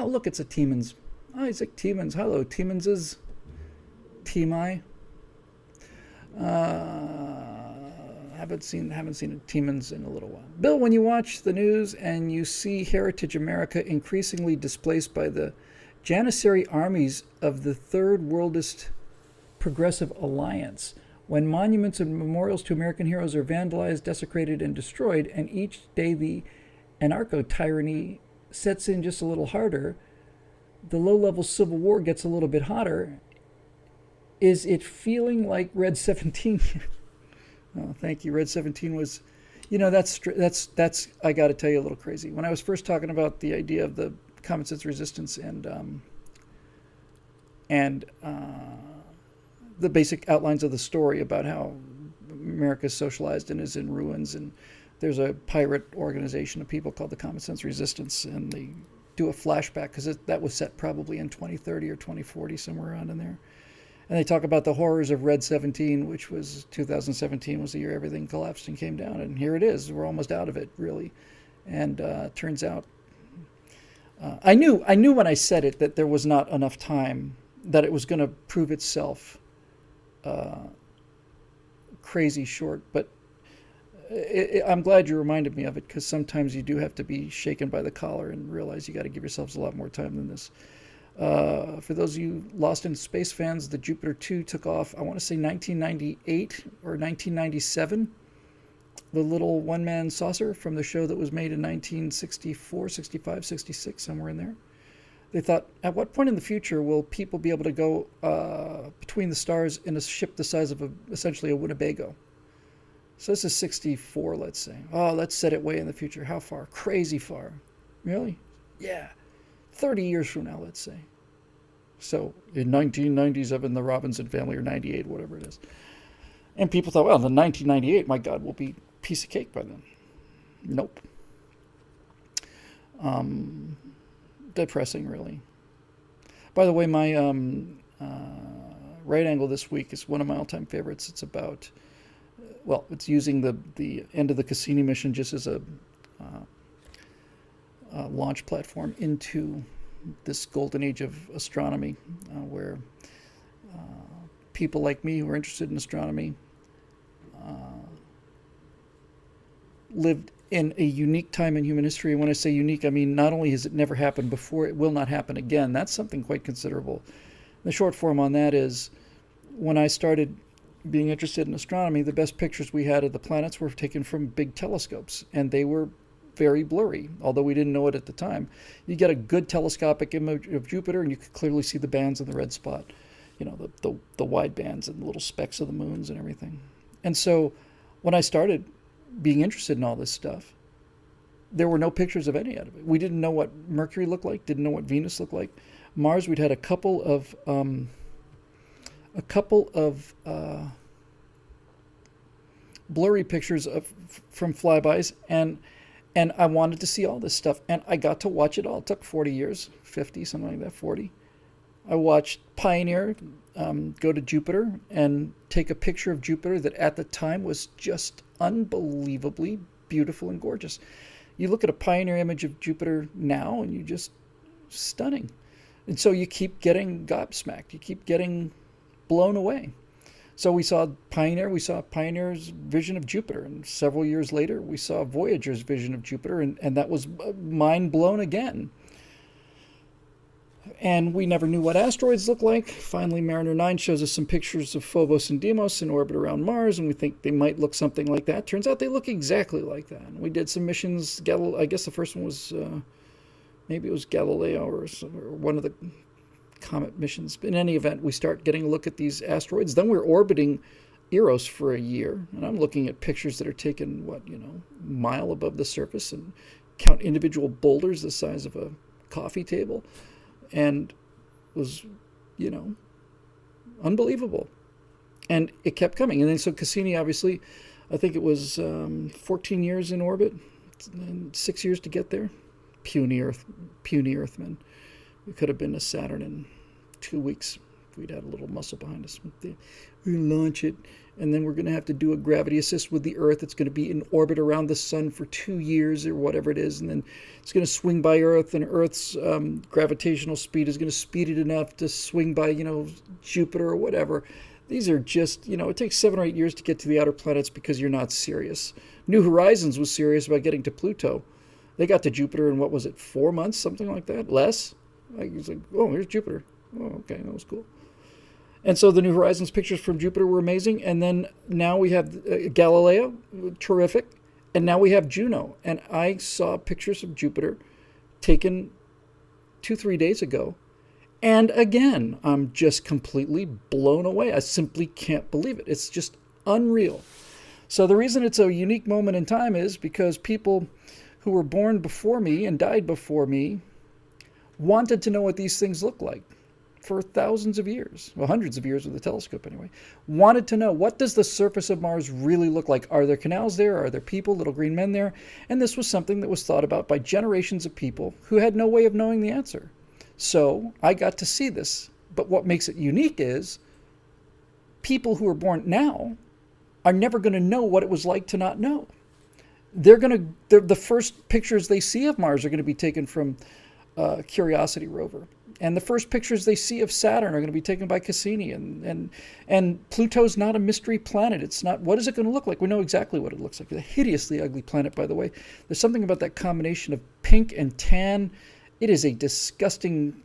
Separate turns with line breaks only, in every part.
look, it's a Tiemens. Isaac Tiemens. Hello, Tiemens's. Teami. Haven't seen a Tiemens in a little while. Bill, when you watch the news and you see Heritage America increasingly displaced by the Janissary armies of the Third Worldist Progressive Alliance, when monuments and memorials to American heroes are vandalized, desecrated, and destroyed, and each day the anarcho-tyranny sets in just a little harder, the low-level civil war gets a little bit hotter, is it feeling like Red 17? Oh, thank you. Red 17 was, that's I got to tell you, a little crazy. When I was first talking about the idea of the common sense resistance and the basic outlines of the story about how America is socialized and is in ruins, and there's a pirate organization of people called the Common Sense Resistance, and they do a flashback because that was set probably in 2030 or 2040, somewhere around in there. And they talk about the horrors of Red 17, which was 2017 was the year everything collapsed and came down. And here it is. We're almost out of it, really. And turns out, I knew when I said it that there was not enough time, that it was going to prove itself crazy short. But I'm glad you reminded me of it, because sometimes you do have to be shaken by the collar and realize you got to give yourselves a lot more time than this. For those of you Lost in Space fans, the Jupiter 2 took off, I want to say 1998 or 1997. The little one-man saucer from the show that was made in 1964, 65, 66, somewhere in there. They thought, at what point in the future will people be able to go between the stars in a ship the size of essentially a Winnebago? So this is 64, let's say. Oh, let's set it way in the future. How far? Crazy far. Really? Yeah. 30 years from now, let's say. So in 1997, the Robinson family, or 98, whatever it is. And people thought, well, in 1998, my God, we'll be a piece of cake by then. Nope. Depressing, really. By the way, my right angle this week is one of my all-time favorites. It's about, it's using the end of the Cassini mission just as a launch platform into this golden age of astronomy, where people like me who are interested in astronomy lived in a unique time in human history. And when I say unique, I mean not only has it never happened before, it will not happen again. That's something quite considerable. The short form on that is, when I started being interested in astronomy, the best pictures we had of the planets were taken from big telescopes, and they were very blurry, although we didn't know it at the time. You get a good telescopic image of Jupiter, and you could clearly see the bands in the red spot, the wide bands and the little specks of the moons and everything. And so when I started being interested in all this stuff, there were no pictures of any of it. We didn't know what Mercury looked like, didn't know what Venus looked like. Mars, we'd had a couple of blurry pictures from flybys, and I wanted to see all this stuff, and I got to watch it all. It took 40 years, 50, something like that, 40. I watched Pioneer go to Jupiter and take a picture of Jupiter that at the time was just unbelievably beautiful and gorgeous. You look at a Pioneer image of Jupiter now, and you just stunning. And so you keep getting gobsmacked. You keep getting blown away. So we saw Pioneer's vision of Jupiter, and several years later we saw Voyager's vision of Jupiter, and that was mind blown again. And we never knew what asteroids looked like. Finally, Mariner 9 shows us some pictures of Phobos and Deimos in orbit around Mars, and we think they might look something like that. Turns out they look exactly like that. And we did some missions. I guess the first one was, maybe it was Galileo or one of the comet missions. But in any event, we start getting a look at these asteroids. Then we're orbiting Eros for a year, and I'm looking at pictures that are taken, a mile above the surface, and count individual boulders the size of a coffee table, and was, unbelievable. And it kept coming. And then so Cassini, obviously, I think it was 14 years in orbit, and 6 years to get there. Puny Earthmen. We could have been to Saturn in 2 weeks, we'd had a little muscle behind us. We launch it, and then we're going to have to do a gravity assist with the Earth. It's going to be in orbit around the sun for 2 years or whatever it is, and then it's going to swing by Earth, and Earth's gravitational speed is going to speed it enough to swing by, Jupiter or whatever. These are just, it takes 7 or 8 years to get to the outer planets because you're not serious. New Horizons was serious about getting to Pluto. They got to Jupiter in, 4 months, something like that? Less? It was like, oh, here's Jupiter. Oh, okay, that was cool. And so the New Horizons pictures from Jupiter were amazing. And then now we have Galileo, terrific. And now we have Juno. And I saw pictures of Jupiter taken 2-3 days ago. And again, I'm just completely blown away. I simply can't believe it. It's just unreal. So the reason it's a unique moment in time is because people who were born before me and died before me wanted to know what these things look like for thousands of years, well, hundreds of years with a telescope anyway, wanted to know, what does the surface of Mars really look like? Are there canals there? Are there people, little green men there? And this was something that was thought about by generations of people who had no way of knowing the answer. So I got to see this. But what makes it unique is people who are born now are never going to know what it was like to not know. The first pictures they see of Mars are going to be taken from Curiosity rover. And the first pictures they see of Saturn are going to be taken by Cassini. And Pluto's not a mystery planet. It's not, what is it going to look like? We know exactly what it looks like. It's a hideously ugly planet, by the way. There's something about that combination of pink and tan. It is a disgusting,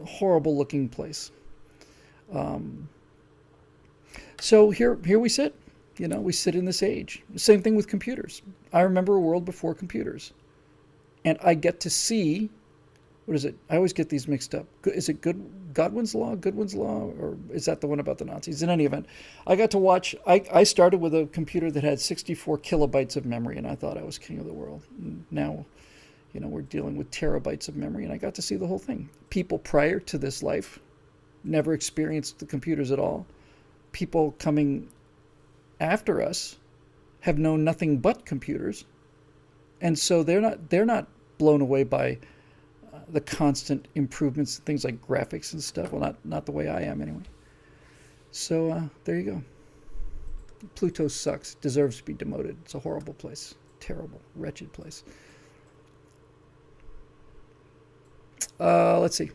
horrible looking place. So here we sit. We sit in this age. Same thing with computers. I remember a world before computers. And I get to see, what is it? I always get these mixed up. Is it Goodwin's Law? Or is that the one about the Nazis? In any event, I got to watch, I started with a computer that had 64 kilobytes of memory, and I thought I was king of the world. And now, we're dealing with terabytes of memory, and I got to see the whole thing. People prior to this life never experienced the computers at all. People coming after us have known nothing but computers, and so they're not blown away by the constant improvements, things like graphics and stuff. Well, not the way I am anyway. So there you go. Pluto sucks. Deserves to be demoted. It's a horrible place. Terrible, wretched place. Let's see.